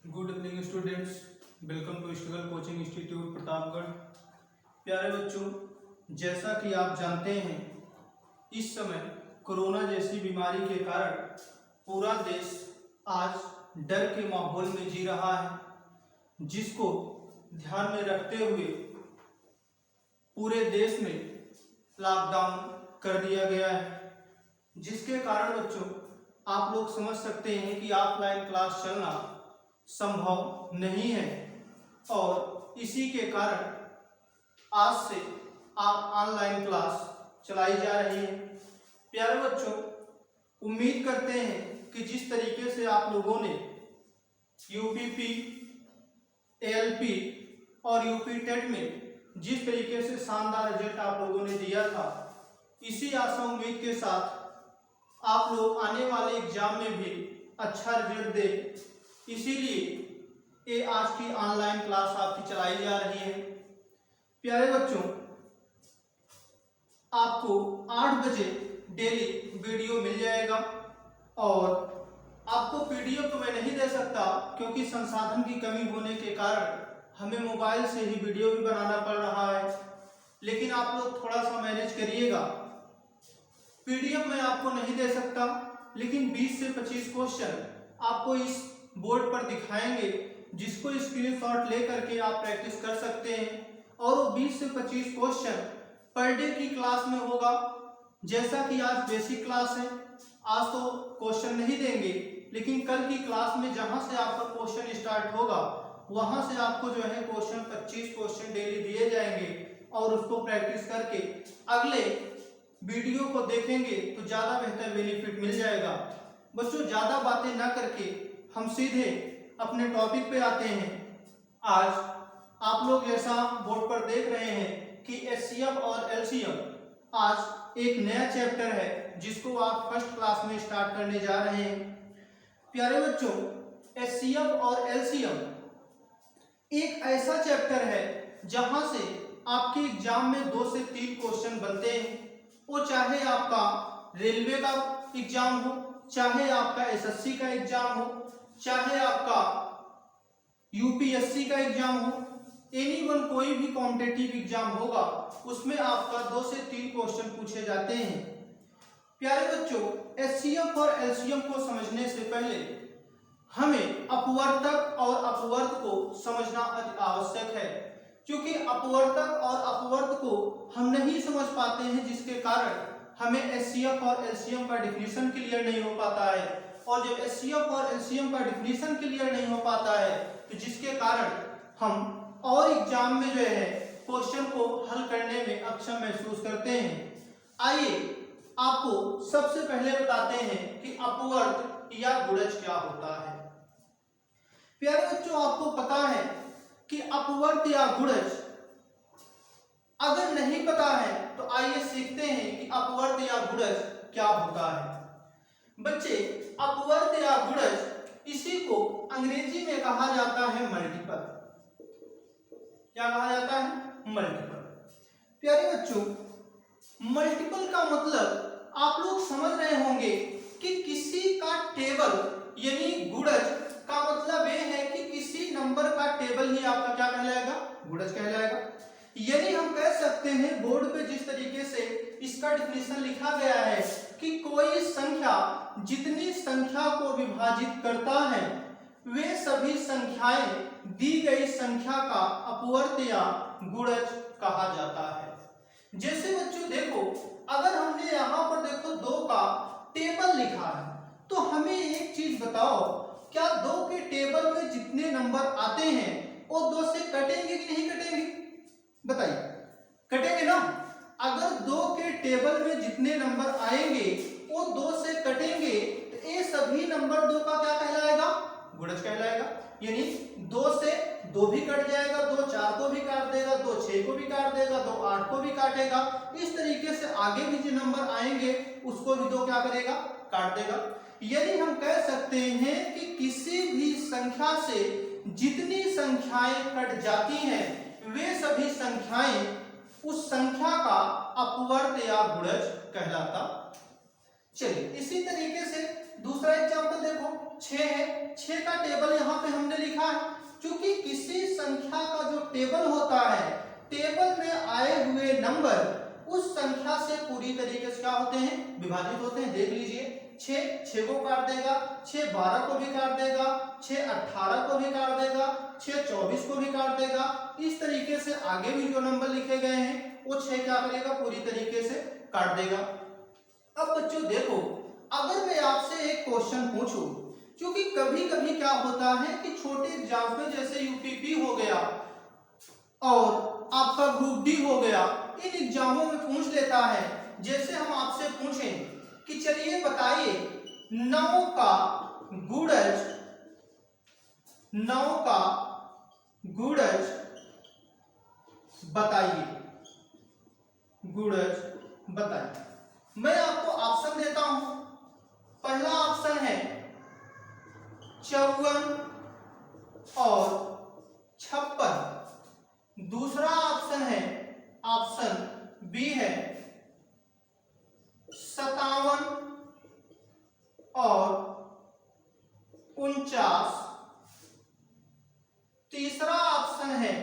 Good evening students, welcome to Struggle Coaching Institute Pratapgarh. प्यारे बच्चों, जैसा कि आप जानते हैं इस समय कोरोना जैसी बीमारी के कारण पूरा देश आज डर के माहौल में जी रहा है, जिसको ध्यान में रखते हुए पूरे देश में लॉकडाउन कर दिया गया है, जिसके कारण बच्चों आप लोग समझ सकते हैं कि ऑफलाइन क्लास चलना संभव नहीं है और इसी के कारण आज से आप ऑनलाइन क्लास चलाई जा रही है। प्यारे बच्चों, उम्मीद करते हैं कि जिस तरीके से आप लोगों ने यूपीपी, एएलपी और यूपी टेट में जिस तरीके से शानदार रिजल्ट आप लोगों ने दिया था, इसी आशा उम्मीद के साथ आप लोग आने वाले एग्जाम में भी अच्छा रिजल्ट दें, इसीलिए ये आज की ऑनलाइन क्लास आपकी चलाई जा रही है। प्यारे बच्चों, आपको 8 बजे डेली वीडियो मिल जाएगा और आपको पीडीएफ तो मैं नहीं दे सकता क्योंकि संसाधन की कमी होने के कारण हमें मोबाइल से ही वीडियो भी बनाना पड़ रहा है, लेकिन आप लोग थोड़ा सा मैनेज करिएगा। पीडीएफ मैं आपको नहीं दे सकता, लेकिन 20 से 25 क्वेश्चन आपको इस बोर्ड पर दिखाएंगे, जिसको स्क्रीनशॉट ले करके आप प्रैक्टिस कर सकते हैं। और वो 20 से 25 क्वेश्चन पर डे की क्लास में होगा। जैसा कि आज बेसिक क्लास है, आज तो क्वेश्चन नहीं देंगे, लेकिन कल की क्लास में जहां से आपका क्वेश्चन स्टार्ट होगा वहां से आपको जो है क्वेश्चन 25 क्वेश्चन डेली दिए जाएंगे और उसको प्रैक्टिस करके अगले वीडियो को देखेंगे तो ज्यादा बेहतर बेनिफिट मिल जाएगा। बच्चों, ज्यादा बातें ना करके हम सीधे अपने टॉपिक पे आते हैं। आज आप लोग जैसा बोर्ड पर देख रहे हैं कि एचसीएफ और एलसीएम आज एक नया चैप्टर है, जिसको आप फर्स्ट क्लास में स्टार्ट करने जा रहे हैं। प्यारे बच्चों, एचसीएफ और एलसीएम एक ऐसा चैप्टर है जहां से आपके एग्जाम में 2 से 3 क्वेश्चन बनते हैं। वो चाहे आपका रेलवे का एग्जाम हो, चाहे आपका एसएससी का एग्जाम हो, चाहे आपका यूपीएससी का एग्जाम हो, एनीवन कोई भी कॉम्पिटिटिव एग्जाम होगा, उसमें आपका 2 से 3 क्वेश्चन पूछे जाते हैं। प्यारे बच्चों, एचसीएफ और एलसीएम को समझने से पहले हमें अपवर्तक और अपवर्त को समझना अति आवश्यक है, क्योंकि अपवर्तक और अपवर्त को हम नहीं समझ पाते हैं, जिसके कारण हमें एचसीएफ और एलसीएम का डिफिनीशन क्लियर नहीं हो पाता है। और जब एचसीएफ और एलसीएम का डिफिनीशन क्लियर नहीं हो पाता है तो जिसके कारण हम और एग्जाम में जो है क्वेश्चन को हल करने में अक्षम महसूस करते हैं। आइए आपको सबसे पहले बताते हैं कि अपवर्त या गुणज क्या होता है। प्यारे बच्चों, आपको पता है कि अपवर्त या गुणज अगर नहीं पता है तो आइए सीखते हैं कि अपवर्त या गुणज क्या होता है। बच्चे, अपवर्त या गुणज इसी को अंग्रेजी में कहा जाता है मल्टीपल। क्या कहा जाता है? मल्टीपल। प्यारे बच्चों, मल्टीपल का मतलब आप लोग समझ रहे होंगे कि किसी का टेबल, यानी गुणज का मतलब यह है कि किसी नंबर का टेबल ही आपका क्या कहलाएगा? गुणज कहलाएगा। यानी हम कह सकते हैं बोर्ड पे जिस तरीके से इसका डिफिनीशन लिखा गया है कि कोई संख्या जितनी संख्या को विभाजित करता है वे सभी संख्याएं दी गई संख्या का अपवर्त या गुणज कहा जाता है। जैसे बच्चों देखो, अगर हमने यहाँ पर देखो 2 का टेबल लिखा है, तो हमें एक चीज बताओ, क्या 2 के टेबल में जितने नंबर आते हैं वो 2 से कटेंगे कि नहीं कटेंगे? बताइए, कटेंगे ना? अगर 2 के टेबल में जितने नंबर आएंगे वो 2 से कटेंगे तो ये सभी नंबर 2 का क्या कहलाएगा? गुणज कहलाएगा। यानी 2 से 2 भी कट जाएगा, 2 4 को भी काट देगा, 2 6 को भी काट देगा, 2 8 को भी काटेगा। इस तरीके से आगे भी जो नंबर आएंगे उसको भी 2 क्या करेगा? काट देगा। यानी हम कह सकते हैं कि किसी भी संख्या से जितनी संख्याएं कट जाती हैं वे सभी संख्याएं उस संख्या का अपवर्त या गुणज कहलाता। चलिए, इसी तरीके से दूसरा एग्जांपल देखो। 6 है, 6 का टेबल यहाँ पे हमने लिखा है। क्योंकि किसी संख्या का जो टेबल होता है, टेबल में आए हुए नंबर उस संख्या से पूरी तरीके से क्या होते हैं, विभाजित होते हैं। देख लीजिए 6 को काट देगा, 6 12 को भी काट देगा, 6 18 को भी काट देगा, 6 24 को भी काट देगा। इस तरीके से आगे भी जो नंबर लिखे गए हैं वो 6 क्या करेगा, पूरी तरीके से काट देगा। अब बच्चों देखो, अगर मैं आपसे एक क्वेश्चन पूछूं, क्योंकि कभी कभी क्या होता है कि छोटे एग्जाम में जैसे यूपीपी हो गया और आपका ग्रुप डी हो गया, इन एग्जामों में पूछ लेता है। जैसे हम आपसे पूछें कि चलिए बताइए 9 का गुणज, 9 का गुणज बताइए, गुणज बताइए। मैं आपको ऑप्शन देता हूं। पहला ऑप्शन है 54 और 56। दूसरा ऑप्शन है, ऑप्शन बी है 57 और 49। तीसरा ऑप्शन है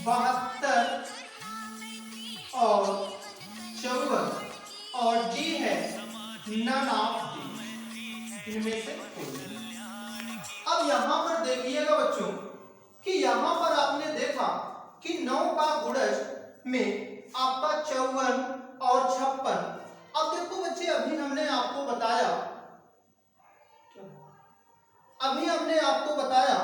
72 और 54 और डी है नन ऑफ डी, इनमें से कोई। अब यहां पर देखिएगा बच्चों कि यहां पर आपने देखा कि 9 का गुणज में आपका 54 और 56। अब देखो बच्चे, अभी हमने आपको बताया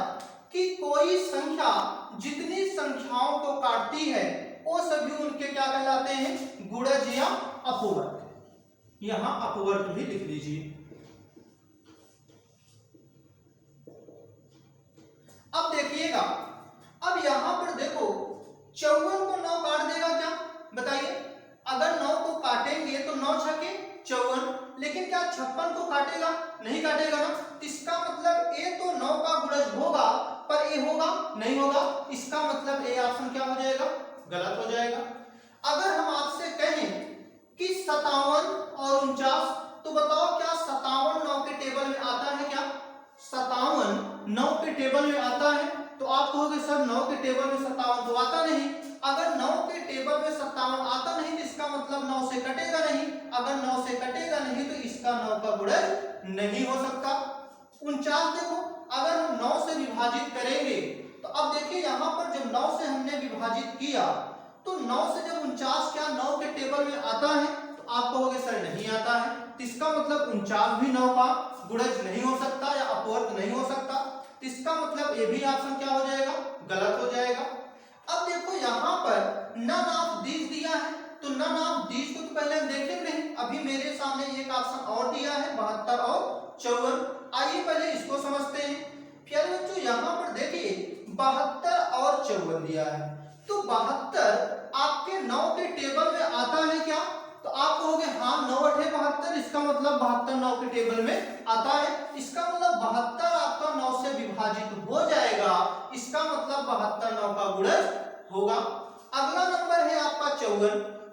कि कोई संख्या जितनी संख्याओं को काटती है वो सभी उनके क्या कहलाते हैं, गुणज या अपवर्त। यहां अपवर्त भी लिख लीजिए। अब देखिएगा, अब यहां पर देखो 54 को 9 काट देगा क्या, बताइए। अगर 9 को काटेंगे तो 9 छके 54, लेकिन क्या 56 को काटेगा, नहीं काटेगा ना। इसका मतलब ए तो 9 का गुणज होगा, पर ए होगा नहीं होगा। इसका मतलब ए ऑप्शन क्या हो जाएगा, गलत हो जाएगा। अगर हम आपसे कहें कि 57 और 49, तो बताओ क्या 57 9 के टेबल में आता है क्या, 57 9 के टेबल में आता है। तो आप कहोगे सर 9 के टेबल में 57 तो आता नहीं। अगर 9 के टेबल में 57 आता नहीं तो इसका मतलब 9 से कटेगा नहीं। अगर 9 से कटेगा नहीं तो इसका 9 का गुणज नहीं हो सकता। 49 देखो, अगर हम 9 से विभाजित करेंगे तो अब देखिए यहां पर जब 9 से हमने विभाजित किया तो 9 से जब 49 क्या 9 के टेबल में आता है, तो आप कहोगे सर नहीं आता है। तो इसका मतलब 49 भी 9 का गुणज नहीं हो सकता या अपवर्त नहीं हो सकता। इसका मतलब ये भी ऑप्शन क्या हो जाएगा, गलत हो जाएगा। अब देखो यहाँ पर नन ऑफ दीज दिया है, तो नन ऑफ दीज को तो पहले हम देखेंगे नहीं। अभी मेरे सामने एक ऑप्शन और दिया है 72 और 54। आइए पहले इसको समझते हैं। फिर बच्चों यहाँ पर देखिए 72 और 54 दिया है, तो 72 आपके 9 के टेबल में आता है क्या, तो आप कहोगे हाँ 9 8 72। इसका मतलब 72 9 के टेबल में आता है। इसका मतलब 72 आपका 9 से विभाजित हो जाएगा। इसका मतलब 72 9 का गुणज होगा। अगला नंबर है आपका 54।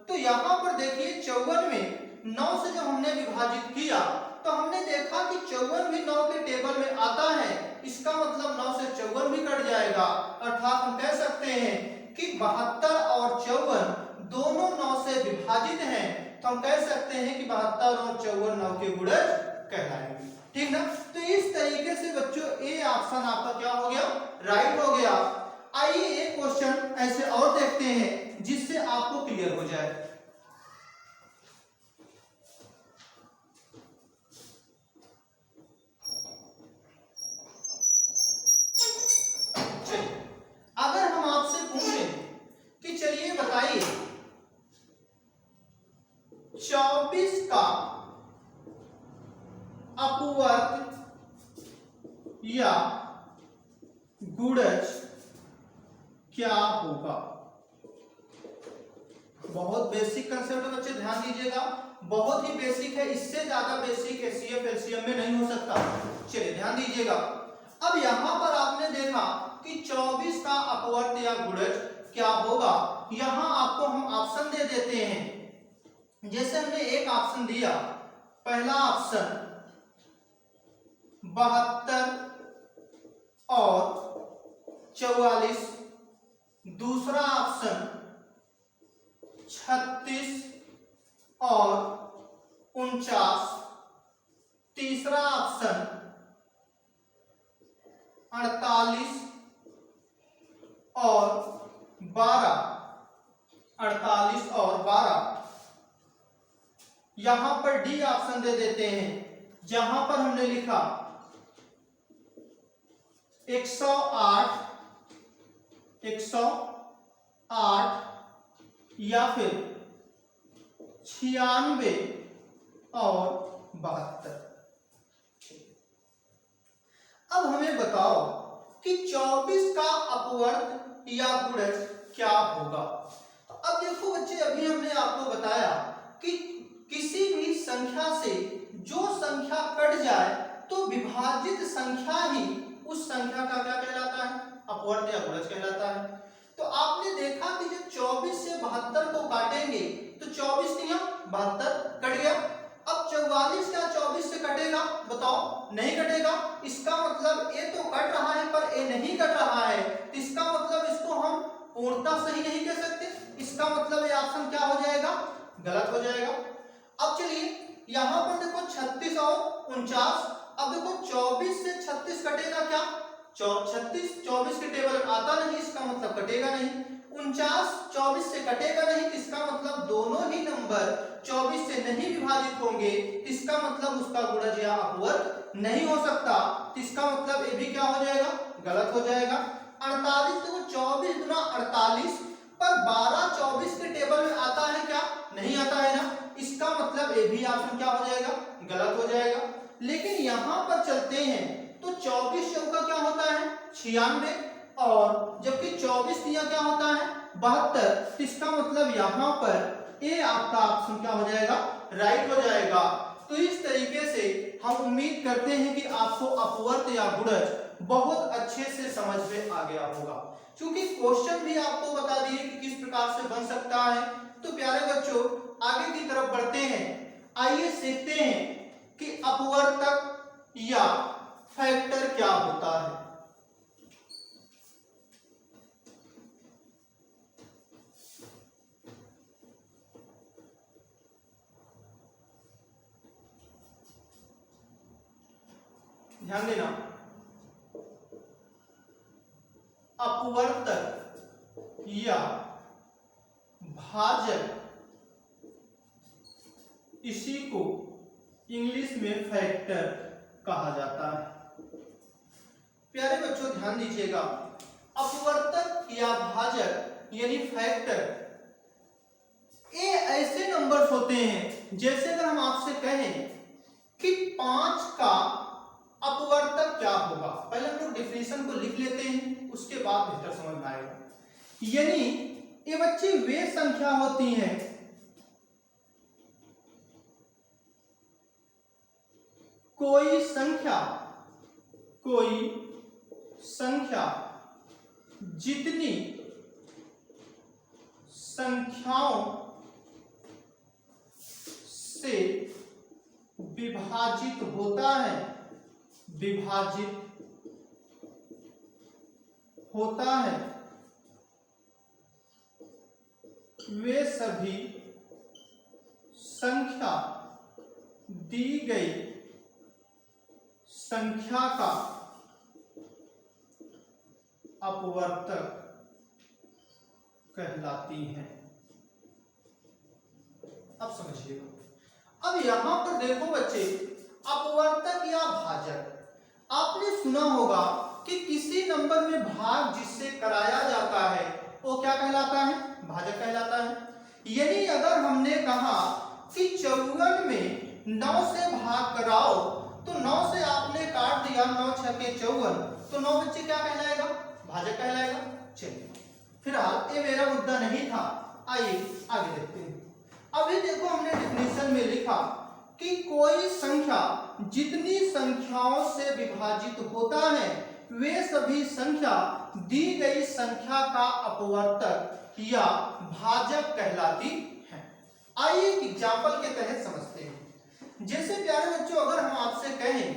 तो यहाँ पर देखिए 54 में 9 से जब हमने विभाजित किया तो हमने देखा कि 54 भी 9 के टेबल में आता है। इसका मतलब 9 से 54 भी कट जाएगा। अर्थात हम कह सकते हैं कि 72 और 54 दोनों 9 से विभाजित हैं। तो हम कह सकते हैं कि 72 और 54 9 के गुणज कहलाएंगे। ठीक ना। तो इस तरीके से बच्चों ए ऑप्शन आपका क्या हो गया, राइट हो गया। आइए एक क्वेश्चन ऐसे और देखते हैं जिससे आपको क्लियर हो जाए। अगर हम आपसे पूछें कि चलिए बताइए 24 का अपवर्त या गुणज क्या होगा। बहुत बेसिक कंसेप्ट है बच्चे, ध्यान दीजिएगा। बहुत ही बेसिक है, इससे ज्यादा बेसिक एचसीएफ एलसीएम में नहीं हो सकता। चलिए ध्यान दीजिएगा। अब यहां पर आपने देखा कि 24 का अपवर्त या गुणज क्या होगा। यहां आपको हम ऑप्शन दे देते हैं। जैसे हमने एक ऑप्शन दिया पहला ऑप्शन 72 और 44, दूसरा ऑप्शन 36 और 49, तीसरा ऑप्शन 48 और 12, 48 और 12। यहां पर डी ऑप्शन दे देते हैं, जहां पर हमने लिखा 108, 108 या फिर 96 और 72। अब हमें बताओ कि 24 का अपवर्त या गुणज क्या होगा। तो अब देखो बच्चे, अभी हमने आपको बताया कि किसी भी संख्या से जो संख्या कट जाए तो विभाजित संख्या ही उस संख्या का क्या कहलाता है, अपवर्त या गुणज कहलाता है। तो आपने देखा कि जब 24 से 72 को काटेंगे तो 24 नहीं 72 कट गया। अब 44 क्या 24 से कटेगा, बताओ, नहीं कटेगा। इसका मतलब ए तो कट रहा है पर ए नहीं कट रहा है, इसका मतलब इसको हम पूर्णतः सही नहीं कह सकते। इसका मतलब ये ऑप्शन क्या हो जाएगा, गलत हो जाएगा। अब चलिए यहां पर देखो 36 और 49। अब देखो 24 से 36 कटेगा क्या, 36 24 के टेबल में आता नहीं, इसका मतलब कटेगा नहीं। 49 24 से कटेगा नहीं, इसका मतलब दोनों ही नंबर 24 से नहीं विभाजित होंगे, इसका मतलब उसका गुणज या अपवर्त नहीं हो सकता। इसका मतलब ये भी क्या हो जाएगा, गलत हो जाएगा। 48 देखो 24 गुना 48, पर 12 24 के टेबल में आता है क्या, नहीं आता है ना, इसका मतलब ये भी ऑप्शन क्या हो जाएगा, गलत हो जाएगा। लेकिन यहां पर चलते हैं तो 24 चौका क्या होता है 96, और जबकि 24 दिया क्या होता है 72, इसका मतलब यहां पर ए आपका ऑप्शन क्या हो जाएगा, राइट हो जाएगा। तो इस तरीके से हम उम्मीद करते हैं कि आपको अपवर्त या गुणज बहुत अच्छे से समझ में आ गया होगा, क्योंकि क्वेश्चन भी आपको बता दिए कि किस प्रकार से बन सकता है। तो प्यारे बच्चों आगे की तरफ बढ़ते हैं, आइए सीखते हैं कि अपवर्तक या फैक्टर क्या होता है। ध्यान देना, अपवर्तक या भाजक, इसी को इंग्लिश में फैक्टर कहा जाता है। प्यारे बच्चों ध्यान दीजिएगा, अपवर्तक या भाजक यानी फैक्टर, ये ऐसे नंबर्स होते हैं, जैसे अगर हम आपसे कहें कि 5 का अपवर्तक क्या होगा, पहले हम लोग डेफिनेशन को लिख लेते हैं, उसके बाद बेहतर समझ में आएगा। यानी ये बच्चे वे संख्या होती हैं कोई संख्या जितनी संख्याओं से विभाजित होता है वे सभी संख्या दी गई संख्या का अपवर्तक कहलाती हैं। अब समझिएगा, अब यहां पर देखो बच्चे, अपवर्तक या भाजक, आपने सुना होगा कि किसी नंबर में भाग जिससे कराया जाता है वो क्या कहलाता है, भाजक कहलाता है। यानी अगर हमने कहा कि 54 में 9 से भाग कराओ, तो 9 से आपने काट दिया, 9 6 के 54, तो 9 बच्चे क्या कहलाएगा, भाजक कहलाएगा। चलिए फिलहाल ये मेरा मुद्दा नहीं था, आइए आगे देखते हैं। अभी देखो हमने डेफिनेशन में लिखा कि कोई संख्या जितनी संख्याओं से विभाजित होता है वे सभी संख्या दी गई संख्या का अपवर्तक या भाजक कहलाती है। आइए एक एग्जाम्पल के तहत समझते हैं। जैसे प्यारे बच्चों अगर हम आपसे कहें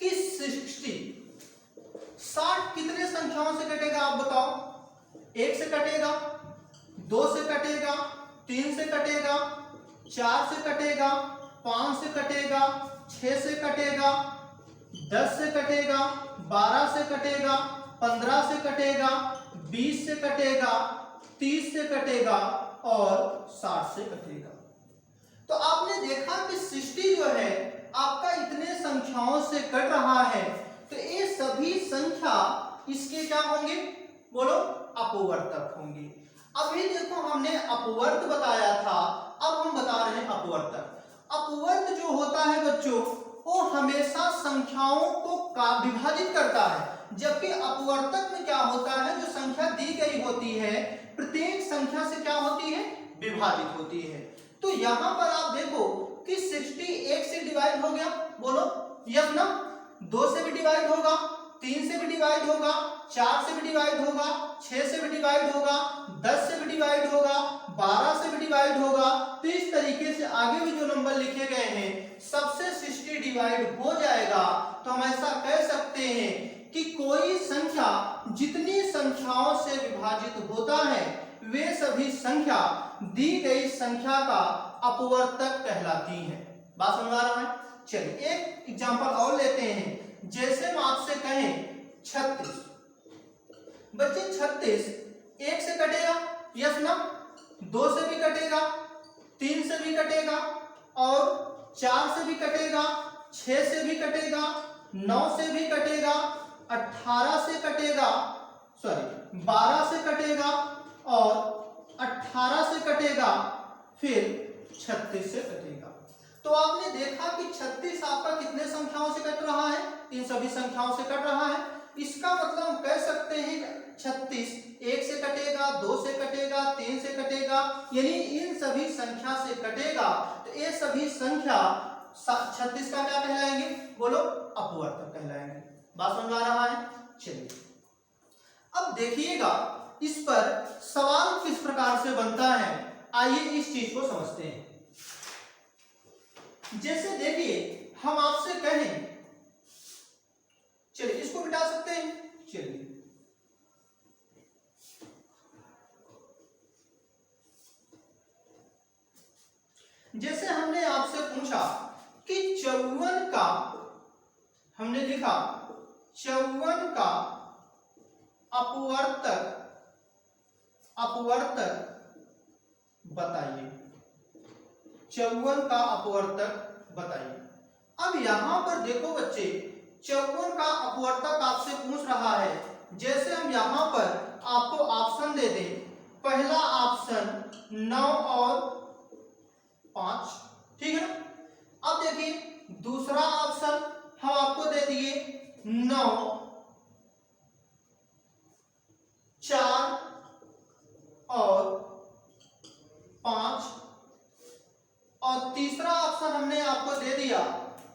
कि 60 कितने संख्याओं से कटेगा आप बताओ? 1 से कटेगा, 2 से कटेगा, 3 से कटेगा, 4 से कटेगा, 5 से कटेगा, 6 से कटेगा, 10 से कटेगा, 12 से कटेगा, 15 से कटेगा, 20 से कटेगा, 30 से कटेगा और 60 से कटेगा। तो आपने देखा कि 60 जो है आपका इतने संख्याओं से कट रहा है, तो ये सभी संख्या इसके क्या होंगे? बोलो, अपवर्तक होंगे। अभी देखो हमने अपवर्त बताया था, अब हम बता रहे हैं अपवर्तक। अपवर्त जो होता है बच्चों वो हमेशा संख्याओं को विभाजित करता है, जबकि अपवर्तक में क्या होता है, जो संख्या दी गई होती है प्रत्येक संख्या से क्या होती है? विभाजित होती है। तो यहां पर आप देखो कि 60 1 से डिवाइड हो गया, बोलो यस ना? 2 से भी डिवाइड होगा, 3 से भी डिवाइड होगा, 4 से भी डिवाइड होगा, 6 से भी डिवाइड होगा, 10 से भी डिवाइड होगा, 12 से भी डिवाइड होगा। तो इस तरीके से आगे भी जो नंबर लिखे गए हैं सबसे 60 डिवाइड हो जाएगा। तो हम ऐसा कह सकते हैं कि कोई संख्या जितनी संख्याओं से विभाजित होता है वे सभी संख्या दी गई संख्या का अपवर्तक कहलाती है। बात समझ आ रहा है? चलिए एक एग्जांपल और लेते हैं। जैसे हम आपसे कहें 36, बच्चे 36 1 से कटेगा, यस ना? 2 से भी कटेगा, 3 से भी कटेगा और 4 से भी कटेगा, 6 से भी कटेगा, 9 से भी कटेगा, 18 से कटेगा, 12 से कटेगा और 18 से कटेगा, फिर 36 से कटेगा। तो आपने देखा कि 36 आपका कितने संख्याओं से कट रहा है? इन सभी संख्याओं से कट रहा है। इसका मतलब हम कह सकते हैं 36 1 से कटेगा, 2 से कटेगा, 3 से कटेगा, यानी इन सभी संख्या से कटेगा। तो ये सभी संख्या 36 का क्या कहलाएंगे? बोलो, अपवर्तक कहलाएंगे। बात समझ आ रहा है? चलिए अब देखिएगा इस पर सवाल किस प्रकार से बनता है, आइए इस चीज को समझते हैं। जैसे देखिए हम आपसे कहें, चलिए इसको मिटा सकते हैं। चलिए जैसे हमने आपसे पूछा कि 54 का, हमने लिखा 54 का अपवर्तक बताइए। 54 का अपवर्तक बताइए। अब यहां पर देखो बच्चे, 54 का अपवर्तक आपसे पूछ रहा है। जैसे हम यहां पर आपको ऑप्शन दे दें, पहला ऑप्शन 9 और 5, ठीक है ना? अब देखिए दूसरा ऑप्शन हम आपको दे दिए 9 4 और 5 और तीसरा ऑप्शन हमने आपको दे दिया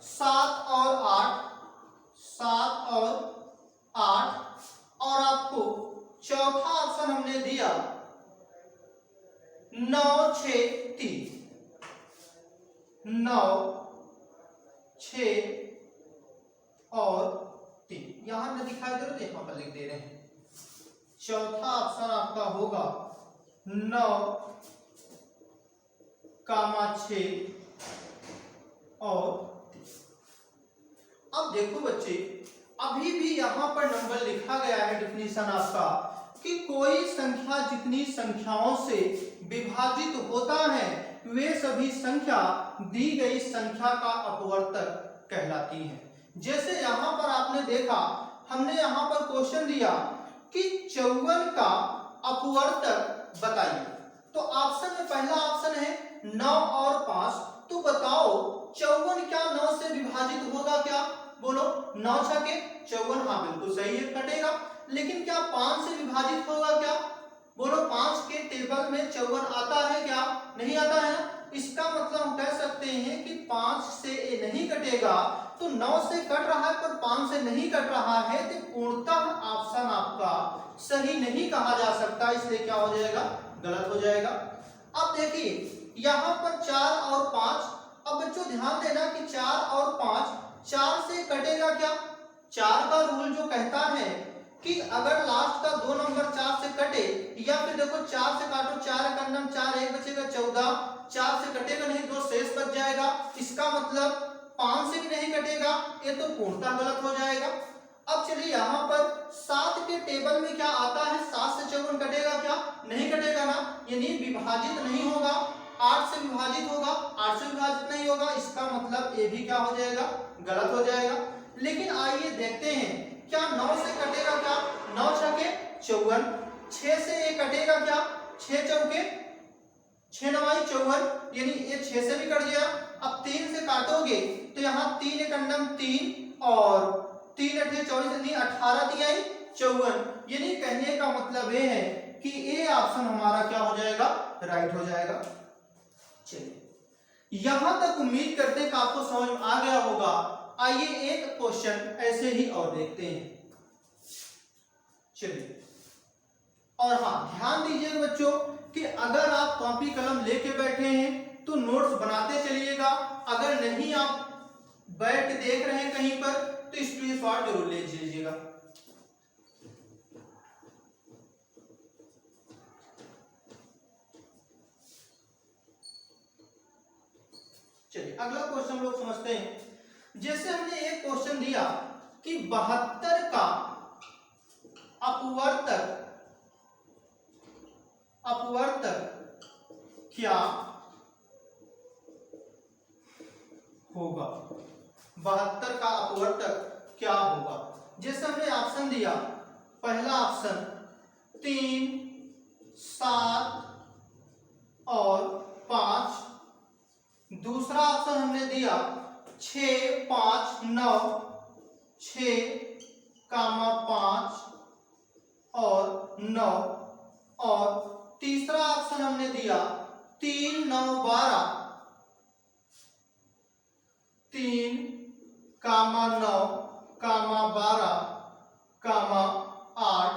7 और 8 और आपको चौथा ऑप्शन हमने दिया 9 6 3 9 6 और 3। यहां न दिखाई दे रहा, यहां पर लिख दे रहे हैं। चौथा ऑप्शन आपका होगा 9 कामा 6 और 3। अब देखो बच्चे, अभी भी यहां पर नंबर लिखा गया है डिफिनीशन आपका कि कोई संख्या जितनी संख्याओं से विभाजित होता है वे सभी संख्या दी गई संख्या का अपवर्तक कहलाती है। जैसे यहां पर आपने देखा, हमने यहां पर क्वेश्चन दिया कि 54 का अपवर्तक बताइए। तो ऑप्शन में पहला ऑप्शन है 9 और 5। तो बताओ 54 क्या 9 से विभाजित होगा क्या? बोलो 9 छके 54, हाँ बिल्कुल सही है, कटेगा। लेकिन क्या 5 से विभाजित होगा क्या? बोलो 5 के टेबल में 54 आता है क्या? नहीं आता है ना। इसका मतलब हम कह सकते हैं कि 5 से ये नहीं कटेगा। तो 9 से कट रहा है पर 5 से नहीं कट रहा है, तो पूर्णतः ऑप्शन आपका सही नहीं कहा जा सकता, इसलिए क्या हो जाएगा? गलत हो जाएगा। अब देखिए यहां पर 4 और 5 अब बच्चों ध्यान देना कि 4 और 5, 4 से कटेगा क्या? 4 का रूल जो कहता है कि अगर लास्ट का 2 नंबर 4 से कटे, या फिर देखो 4 से काटो, 4 एक अंडम 4, एक बचेगा 14, 4 से कटेगा नहीं, 2 शेष बच जाएगा, इसका मतलब 5 से भी नहीं कटेगा, ये तो पूर्णतः गलत हो जाएगा। अब चलिए यहाँ पर 7 के टेबल में क्या आता है? 7 से 54 कटेगा क्या? नहीं कटेगा ना, यानी विभाजित नहीं होगा, 8 से विभाजित होगा, 8 से विभाजित नहीं होगा, इसका मतलब ये भी क्या हो जाएगा? गलत हो जाएगा। लेकिन आइए देखते हैं, क्या 9 से कटेगा क्या? 9 छके 54, 6 से ये कटेगा क्या? 6 चौके 6 नवाई 54, यानी ये 6 से भी कट गया। अब 3 से काटोगे तो यहाँ 3 एक अंडम 3 और 3 अठे 24, यानी 18 दिया 54, यानी कहने का मतलब ये है कि ए ऑप्शन हमारा क्या हो जाएगा? राइट हो जाएगा। चलिए यहां तक उम्मीद करते हैं कि आपको समझ में आ गया होगा। आइए एक क्वेश्चन ऐसे ही और देखते हैं। चलिए, और हाँ ध्यान दीजिएगा बच्चों कि अगर आप कॉपी कलम लेके बैठे हैं तो नोट्स बनाते चलिएगा, अगर नहीं आप बैठ के देख रहे हैं कहीं पर तो स्क्रीनशॉट जरूर ले लीजिएगा। चलिए अगला क्वेश्चन हम लोग समझते हैं। जैसे हमने एक क्वेश्चन दिया कि 72 का अपवर्तक क्या होगा? 72 का अपवर्तक क्या होगा? जैसे हमने ऑप्शन दिया, पहला ऑप्शन 3, 7 और 5, दूसरा ऑप्शन हमने दिया 6, 5, 9, 6, 5 और 9, और तीसरा ऑप्शन हमने दिया 3, 9, 12, 3, 9, 12, 8,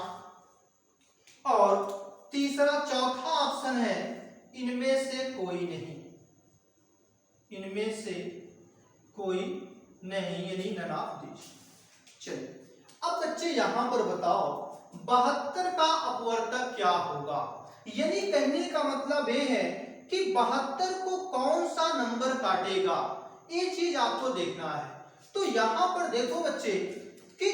और तीसरा चौथा ऑप्शन है इनमें से कोई नहीं, इनमें से कोई नहीं, यानी नन ऑफ दिस। चलिए अब बच्चे यहां पर बताओ 72 का अपवर्तक क्या होगा? यानी कहने का मतलब यह है कि 72 को कौन सा नंबर काटेगा, ये चीज आपको देखना है। तो यहां पर देखो बच्चे कि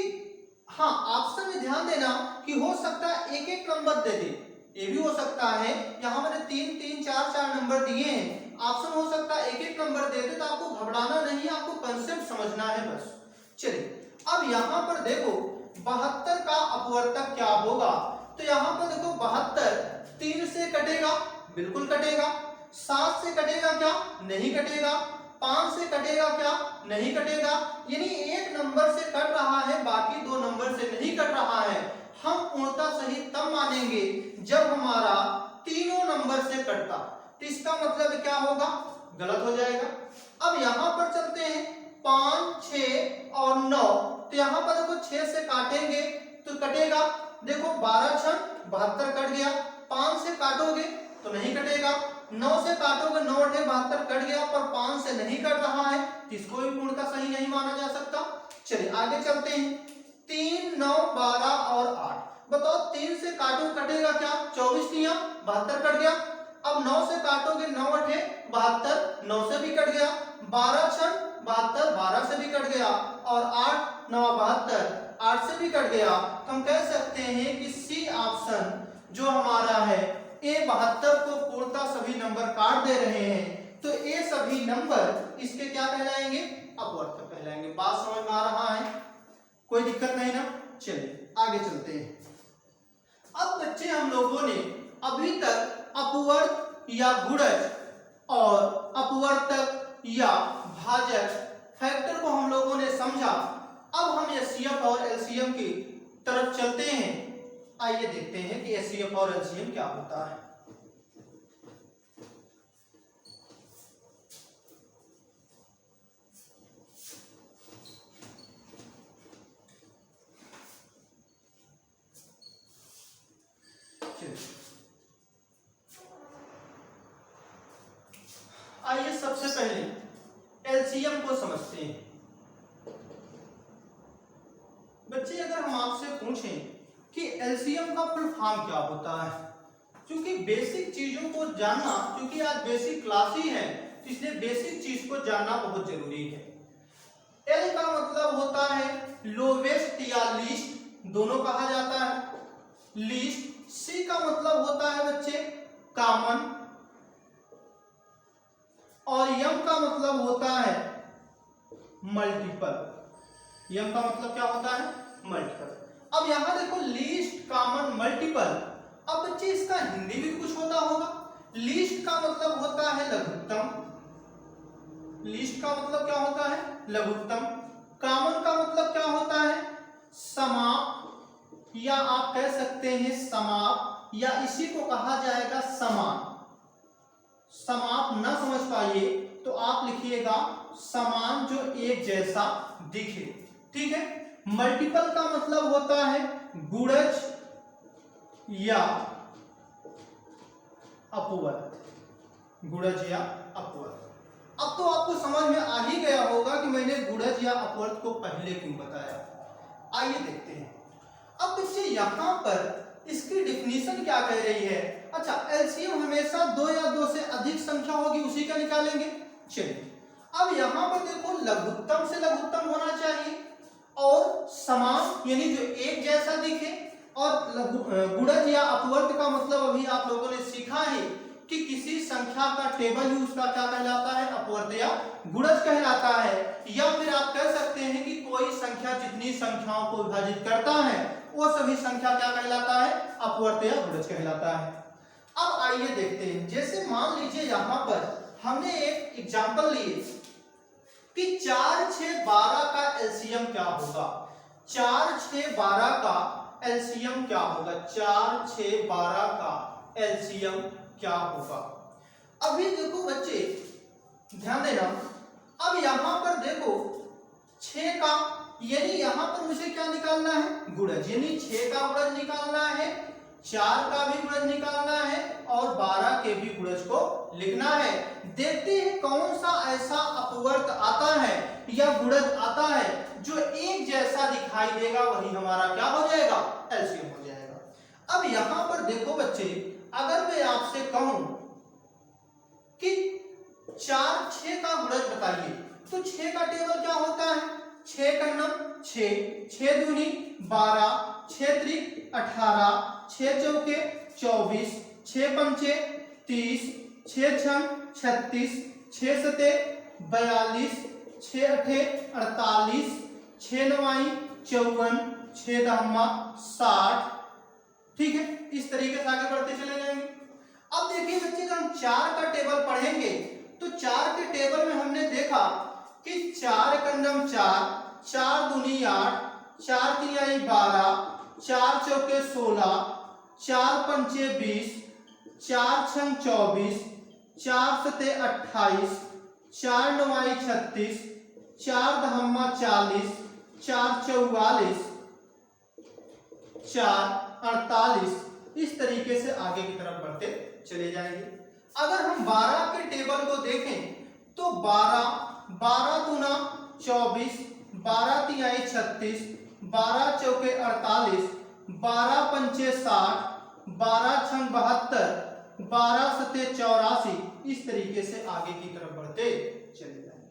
हाँ ऑप्शन में ध्यान देना कि हो सकता है एक एक नंबर दे दे, ये भी हो सकता है। यहां मैंने 3, 3, 4, 4 नंबर दिए हैं, ऑप्शन हो सकता है एक एक नंबर दे दे, तो आपको घबराना नहीं है, आपको कंसेप्ट समझना है बस। चलिए अब यहां पर देखो 72 का अपवर्तक क्या होगा? तो यहां पर देखो 72 3 से कटेगा, बिल्कुल कटेगा। 7 से कटेगा क्या? नहीं कटेगा। 5 से कटेगा क्या? नहीं कटेगा। यानी एक नंबर से कट रहा है, बाकी 2 नंबर से नहीं कट रहा है। हम पूर्णतः सही तब मानेंगे जब हमारा तीनों नंबर से कटता, तो इसका मतलब क्या होगा? गलत हो जाएगा। अब यहां पर चलते हैं 5, 6 और 9, तो यहां पर देखो 6 से काटेंगे तो कटेगा, देखो 12 6 72 कट गया। 5 से काटोगे तो नहीं कटेगा, 9 से काटोगे 9 8 72 कट गया, पर 5 से नहीं कट रहा है, इसको भी पूर्णतः सही नहीं माना जा सकता। चलिए आगे चलते हैं। 3, 9, 12 और 8, बताओ 3 से काटो कटेगा क्या? 24 दिया 72 कट गया। अब 9 से काटोगे 9 8 72, 9 से भी कट गया। 12 6 72, 12 से भी कट गया, और 8 9 72, 8 से भी कट गया। तो हम कह सकते हैं कि सी ऑप्शन जो हमारा है ए 72 को पूर्णतः सभी नंबर काट दे रहे हैं, तो ये सभी नंबर इसके क्या कहलाएंगे? अपवर्तक कहलाएंगे। बात समझ में आ रहा है? कोई दिक्कत नहीं ना? चलिए आगे चलते हैं। अब बच्चे हम लोगों ने अभी तक अपवर्त या गुणज और अपवर्तक या भाजक फैक्टर को हम लोगों ने समझा। अब हम एचसीएफ और एलसीएम की तरफ चलते हैं। आइए देखते हैं कि एचसीएफ और एलसीएम क्या होता है। आइए सबसे पहले एलसीएम को समझते हैं। बच्चे अगर हम आपसे पूछें कि एलसीएम का फुल फॉर्म क्या होता है, क्योंकि बेसिक चीजों को जानना, क्योंकि आज बेसिक क्लास ही है, तो इसलिए बेसिक चीज को जानना बहुत जरूरी है। एल का मतलब होता है लोवेस्ट या लीस्ट, दोनों कहा जाता है लीस्ट। सी का मतलब होता है बच्चे कॉमन, और यम का मतलब होता है मल्टीपल। यम का मतलब क्या होता है मल्टीपल। अब यहां देखो लीस्ट कॉमन मल्टीपल। अब बच्चे इसका हिंदी भी कुछ होता होगा। लीस्ट का मतलब होता है लघुत्तम, लीस्ट का मतलब क्या होता है लघुत्तम। कॉमन का मतलब क्या होता है समाप, या आप कह सकते हैं समाप, या इसी को कहा जाएगा समान। समाप ना समझ पाइए तो आप लिखिएगा समान, जो एक जैसा दिखे। ठीक है। मल्टीपल का मतलब होता है गुणज या अपवर्त, गुणज या अपवर्त। अब तो आपको समझ में आ ही गया होगा कि मैंने गुणज या अपवर्त को पहले क्यों बताया। आइए देखते हैं। अब बच्चे यहां पर इसकी डिफिनीशन क्या कह रही है। अच्छा, एलसीएम हमेशा दो या दो से अधिक संख्या होगी उसी का निकालेंगे। चलिए, अब यहां पर देखो लघुत्तम से लघुत्तम होना चाहिए, और समान यानी जो एक जैसा दिखे, और गुणज या अपवर्त का मतलब अभी आप लोगों ने सीखा है कि किसी संख्या का टेबल ही उसका क्या कहलाता है अपवर्त या गुणज कहलाता है। या फिर आप कह सकते हैं कि कोई संख्या जितनी संख्याओं को विभाजित करता है वो सभी संख्या क्या कहलाता है अपवर्त या गुणज कहलाता है। अब आइए देखते हैं। जैसे मान लीजिए यहां पर हमने एक एग्जांपल लिए कि 4, 6, 12 का एलसीएम क्या होगा। 4, 6, 12 का एलसीएम क्या होगा। 4, 6, 12 का एलसीएम क्या होगा। अभी देखो बच्चे ध्यान देना। अब यहां पर देखो 6 का, यानी यहां पर मुझे क्या निकालना है गुणज, यानी 6 का गुणज निकालना है, 4 का भी गुणज निकालना है, और 12 के भी गुणज को लिखना है। देखते हैं कौन सा ऐसा अपवर्त आता है या गुणज आता है जो एक जैसा दिखाई देगा, वही हमारा क्या हो जाएगा एलसीएम हो जाएगा। अब यहां पर देखो बच्चे, अगर मैं आपसे कहूं कि 4, 6 का गुणज बताइए, तो 6 का टेबल क्या होता है 6 का नम 6, 6 दूनी 12, 6 त्रिक 18, 6 चौके 24, 6 पंचे 30, 6 छम 36, 6 सते 42, 6 अठे 48, 6 नवाई 54, 6 दहम्मा 60। ठीक है, इस तरीके से आगे बढ़ते चले जाएंगे। अब देखिए बच्चे, जब हम 4 का टेबल पढ़ेंगे तो 4 के टेबल में हमने देखा कि 4 कंडम 4, 4 दूनी 8, 4 तिहाई 12, 4 चौके 16, 4 पंचे 20, 4 छम 24, 4 सते 28, 4 नवाई 36, 4 दहम्मा 40, 4 44, 4 48। इस तरीके से आगे की तरफ बढ़ते चले जाएंगे। अगर हम 12 के टेबल को देखें तो 12, 12 दूना 24, 12 तिहाई 36, 12 चौके 48, 12 पंचे 60, 12 छम 72, 12 सते 84। इस तरीके से आगे की तरफ बढ़ते चले जाएंगे।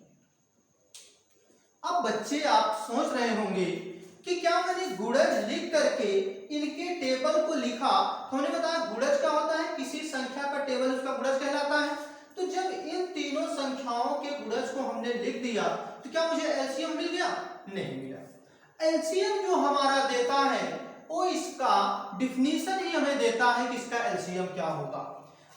अब बच्चे आप सोच रहे होंगे कि क्या मैंने गुणज लिख करके इनके टेबल को लिखा, तो हमने बताया गुणज क्या होता है किसी संख्या का टेबल उसका गुणज कहलाता है। तो जब इन तीनों संख्याओं के गुणज को हमने लिख दिया तो क्या मुझे एलसीएम मिल गया? नहीं मिला। एलसीएम जो हमारा देता है वो इसका डिफिनीशन ही हमें देता है कि इसका एलसीएम क्या होगा।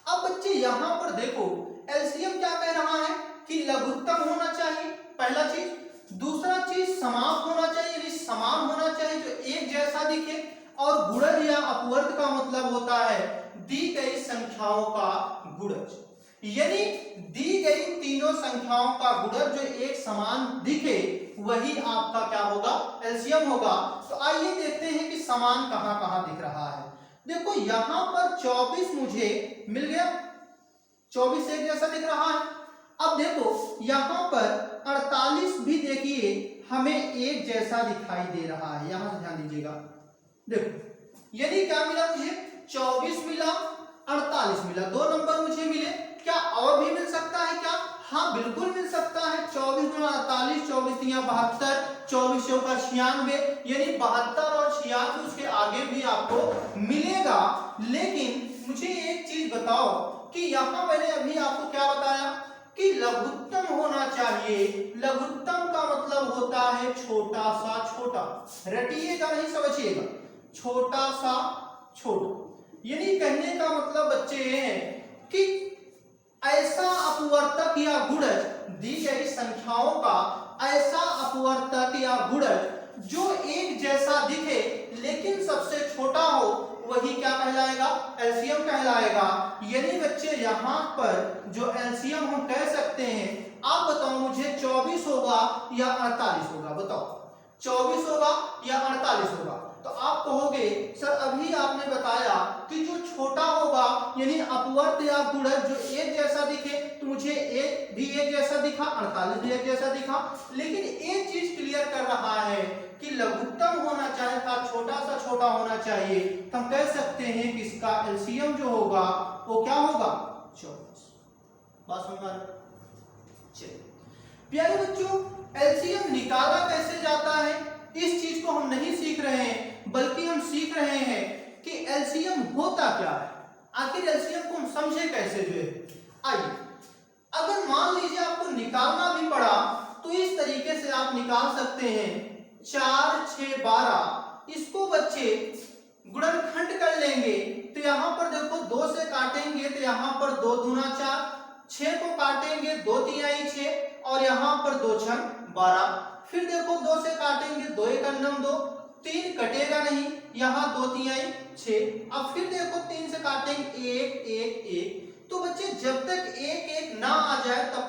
अब बच्चे यहां पर देखो एलसीएम क्या कह रहा है कि लघुत्तम होना चाहिए, पहला चीज। दूसरा चीज समाप होना चाहिए, यानी समान होना चाहिए जो एक जैसा दिखे, और गुणज या अपवर्त का मतलब होता है दी गई संख्याओं का गुणज, यानी दी गई तीनों संख्याओं का गुणज जो एक समान दिखे वही आपका क्या होगा एलसीएम होगा। तो आइए देखते हैं कि समान कहां कहां दिख रहा है। देखो यहां पर 24 मुझे मिल गया, 24 एक जैसा दिख रहा है। अब देखो यहां पर 48 भी देखिए हमें एक जैसा दिखाई दे रहा है। यहां से ध्यान दीजिएगा, देखो यदि क्या मिला मुझे 24 मिला, 48 मिला, दो नंबर मुझे मिले। क्या और भी मिल सकता है क्या? हाँ बिल्कुल मिल सकता है। 24 गुणा 48, 24 तिया 72, 24 चौका 96, यानी 72 और 96 उसके आगे भी आपको मिलेगा। लेकिन मुझे एक चीज बताओ कि यहाँ मैंने अभी आपको क्या बताया कि लघुत्तम होना चाहिए। लघुत्तम का मतलब होता है छोटा सा छोटा, रटिएगा नहीं, समझिएगा, छोटा सा छोटा। यानी कहने का मतलब बच्चे ये है कि ऐसा अपवर्तक या गुणज दी गई संख्याओं का ऐसा अपवर्तक या गुणज जो एक जैसा दिखे लेकिन सबसे छोटा हो, वही क्या कहलाएगा? एलसीएम कहलाएगा। यानी बच्चे यहाँ पर जो एलसीएम हम कह सकते हैं, आप बताओ मुझे 24 होगा या 48 होगा? बताओ 24 होगा या 48 होगा? तो आप कहोगे सर अभी आपने बताया कि जो छोटा होगा यानी अपवर्त या गुणज जो एक जैसा दिखे, तो मुझे एक भी एक जैसा दिखा, 48 भी एक जैसा दिखा। लेकिन एक चीज क्लियर कर रहा है कि लघुत्तम होना चाहिए था, छोटा सा छोटा होना चाहिए। तो हम कह सकते हैं कि इसका एलसीएम जो होगा वो क्या होगा? 24। बात समझ में? चलिए प्यारे बच्चों, एलसीएम निकाला कैसे जाता है इस चीज को हम नहीं सीख रहे हैं, बल्कि हम सीख रहे हैं कि एलसीएम होता क्या है। आखिर एलसीएम को हम समझे कैसे जो है। आइए, अगर मान लीजिए आपको निकालना भी पड़ा तो इस तरीके से आप निकाल सकते हैं। 4 6 12, इसको बच्चे गुणनखंड कर लेंगे तो यहाँ पर देखो 2 से काटेंगे तो यहाँ पर 2 दूना 4, 6 को काटेंगे 2 तिहाई 6 और यहाँ पर 2 छंग 12। फिर देखो 2 से काटेंगे 2 एकम 2, 3 कटेगा नहीं, यहाँ 2 तिहाई 6। अब फिर देखो 3 से काटेंगे 1 1 1। तो बच्चे जब तक 1 1 ना आ जाए तब